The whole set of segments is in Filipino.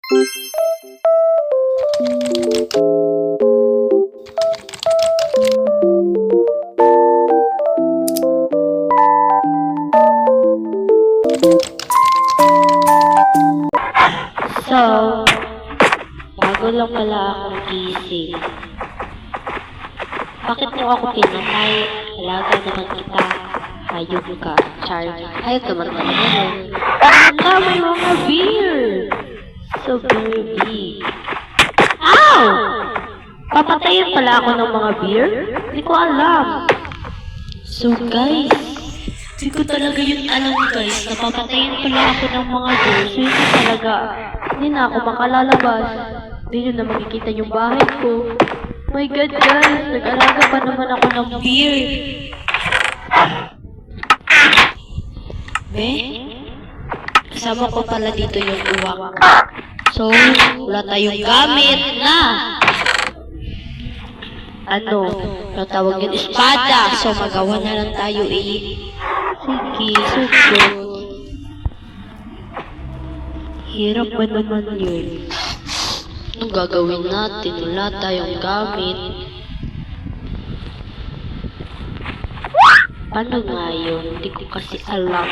So, bago lang pala akong gising. Bakit mo ako pinatay? Alaga naman kita. Hayop ka, Charlie. Hayop naman talaga yun. May mga beer! So very big. Ow! Papatayin pala ako ng mga beer? Hindi ko alam. So guys, hindi ko talaga yun alam guys. Napapatayin pala ako ng mga beer. So yun talaga. Hindi na ako makalalabas. Hindi nyo na makikita yung bahay ko. My God guys, nag-alaga pa naman ako ng beer. Be? Kasama ko pala dito yung uwak. So, wala tayong gamit na. Natawag yung espada. So, magawa na lang tayo Sige, sugod. Hirap ba naman yun? Anong gagawin natin? Wala tayong gamit. Paano nga yun? Hindi ko kasi alam.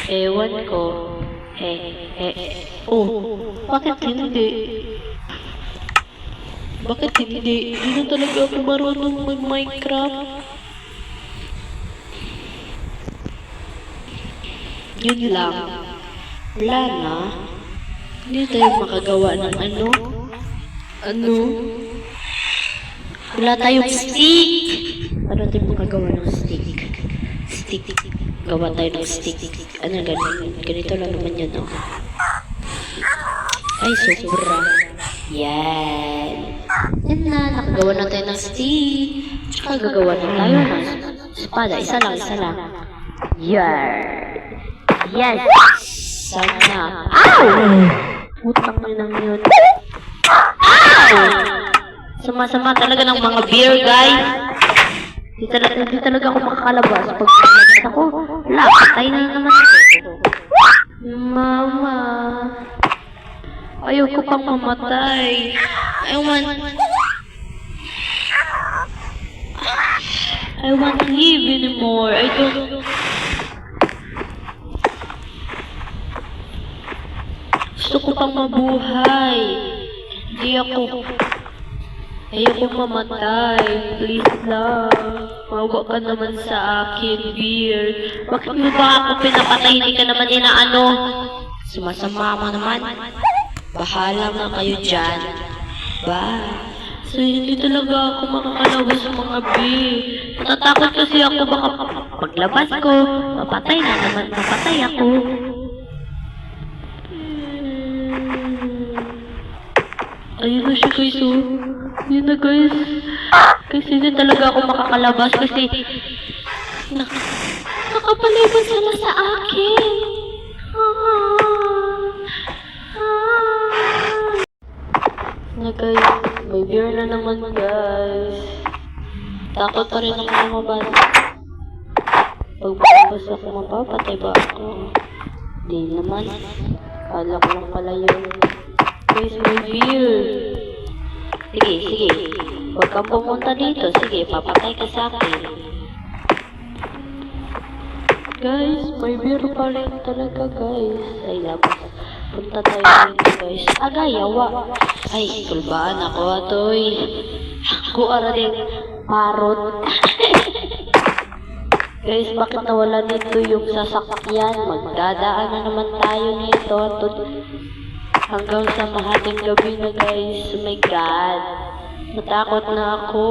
Ewan ko. Bakit hindi? Bakit hindi? Hindi na talaga ako marunong mag-Minecraft. Yun lang. Wala na. Hindi tayo makagawa ng Wala tayong stick! Ano tayo makagawa ng stick? Gawa tayo ng stick. Ganito lang naman yan, oh. Ay, sobra. Yan. Yan na, nakagawa na tayo ng stick. Tsaka gagawa na tayo ng espada. Isa lang. Yan. Sana. Ow! Putang nang yun. Ow! Sama-sama talaga ng mga beer, guys. Hindi talaga ako makakalabas. Pag nalabas ako, wala, patay na naman ako. Mama. Ayoko pang mamatay. I want to live anymore. I don't... Gusto ko pang mabuhay. Ayoko mamatay. Please lang. Mawa ka naman sa akin, beer. Bakit mo ba ako pinapatay? Hindi ka naman inaano. Sumasama mo naman. Bahala na kayo dyan. Bye. So, hindi talaga ako makakalabas sa mga beer. Natatakot kasi ako baka paglabas ko, mapatay ako. Ayun na siya guys, oh. Yun na guys. Kasi hindi talaga ako makakalabas kasi nakapalibot sila sa akin. Na guys, may beer na naman guys. Takot pa rin ako lumabas. Pagpapabas ako, mapapatay ba ako? Di naman. Kala ko lang pala yun. Guys, may beer. Sige. Huwag kang pumunta dito. Sige, papatay ka sa akin. Guys, may beer pa rin talaga, guys. Ay, labas. Punta tayo dito, guys. Yawa. Ay, kulbaan ako, atoy. Ako, din. Parot. Guys, bakit nawala dito yung sasakyan? Magdadaan na naman tayo nito. Hanggang sa mahating gabi na guys. Oh my God. Natakot na ako.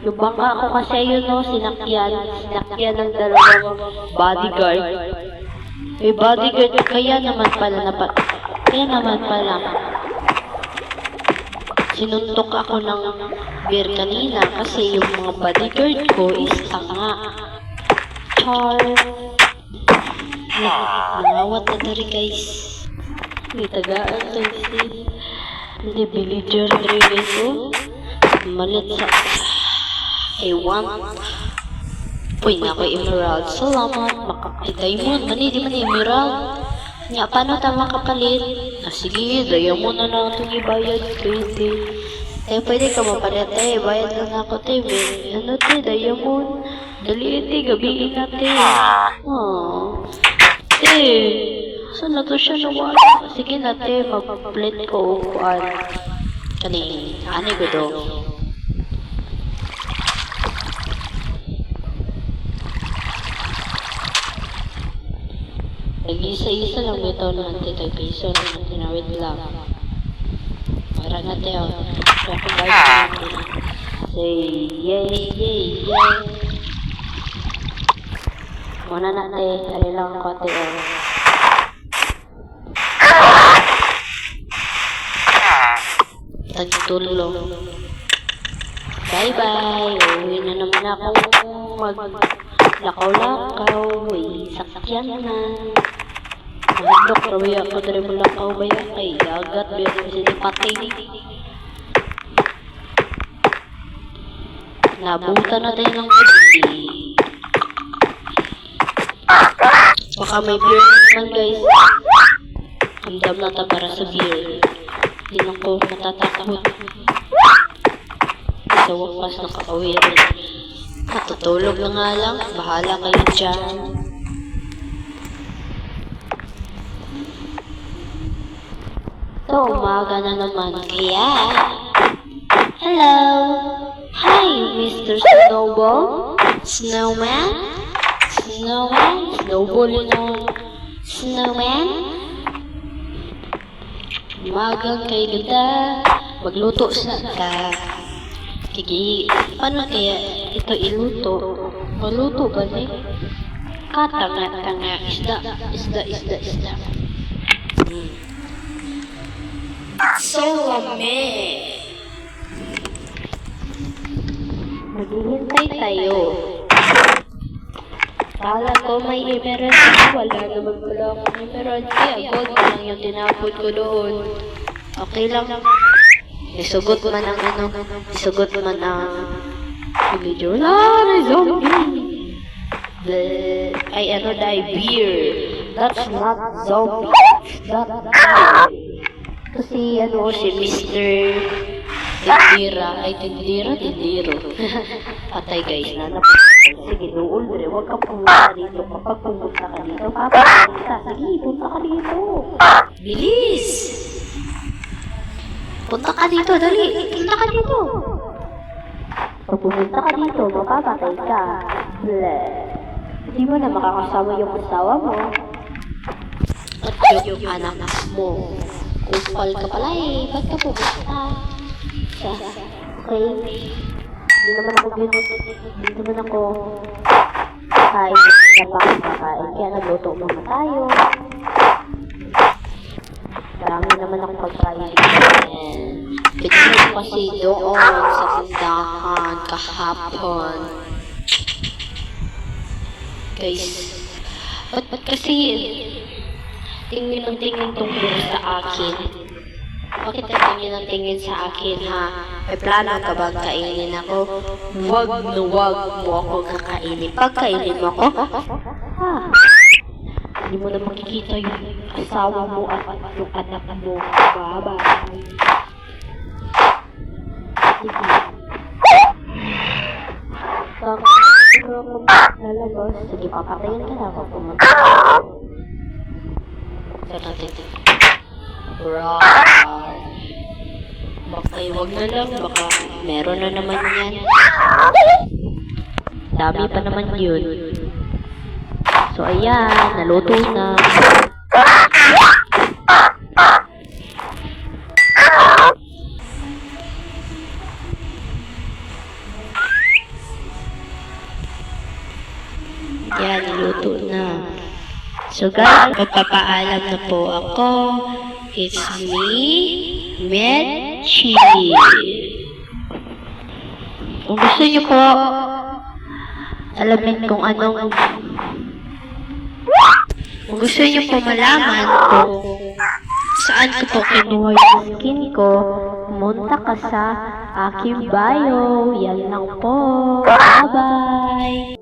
Yung bangka ako kasi yun no, sinakyan ng dalawang bodyguard. Bodyguard, kaya naman pala sinuntok ako ng beer kanina kasi yung mga bodyguard ko is tanga. Char. Nangawat na dari guys. May tagaan to hindi villager rin ito. Malit sa ewan. Uy, na ako emerald. Salamat. Diamond. Mani, di man emerald. Nga, paano tama kapalit? Ah, sige, daya mo na lang itong ibayad, pwede. Eh, pwede ka mapalit, bayad lang ako, Ano, diamond. Dali, gabihin natin. Oh. Saan na to siya nawala? Sige na, mag-plate ko, kuan. Ani ko do. Nag-isa-isa lang bitaw natin, tag-piso na tinawid lang. Para natin, kung guys natin. Say, yay. Muna natin, ali lang ang konti, Tagtulong. Bye-bye. Uwi na naman ako lakaw-lakaw. May sakyan na. Mahadok, rawi ako dari mulakaw ba yan? Ay, agat ba yan kasi patay. Nabutan na tayo ng gabi. Baka may beer naman, guys. Hamdam na ta para sa beer. Hindi lang ko natatakot. Sa wakas nakakawin. Natutulog na nga lang. Bahala kayo dyan. So, umaga na naman. Kaya, hello! Hi, Mr. Snowball? Snowman? Snowball yun. Snowman? Umagang kay ganda. Magluto sa ka. Paano kaya ito iluto? Maluto ba ni? Katanga-tanga. Isda. So, maghihintay tayo. Kala ko may emerald. Wala naman pala akong emerald. Kaya gold lang yung tinapod ko doon. Okay lang. Isugot man ang video. Zombie. Beer. That's not zombie. That's kasi si Mr. Tindiro. Patay guys na. Sige, noon dire, huwag ka pumunta dito. Kapag pumunta ka dito, papapunta. Sige, punta ka dito. Bilis! Punta ka dito, dali. Punta ka dito. Pag pumunta ka dito, mapapatay ka. Hindi mo na makakasama yung asawa mo. At yung anak mo. Kupal ka pala ba't ka pumunta? Okay. Hindi naman ako kain na pangkakain. Kaya nagluto muna tayo. Marami naman akong pagkain. Pinili ko kasi doon sa tindahan kahapon. Guys, ba't kasi tingin ng tingin tungkol sa akin? Bakit ka tingin sa akin, ha? May plano ka bang kainin ako? Huwag mo ako kakainin. Pagkainin mo ako, ha? Hindi mo na makikita yung asawa mo at yung anak mo. Bye-bye. Sige. Lalabas. Sige, papatayin ka na ako pumunta. Baka iwag na lang, baka meron na naman yan. Dami pa naman yun. So ayan, naluto na. Yan, naluto na. So guys, magpapaalam na po ako. It's me, Mechi. Kung gusto niyo po alamin kung anong kung gusto niyo po malaman kung saan ko po kinuha yung skin ko, pumunta ka sa aking bio. Yan lang po. Bye-bye!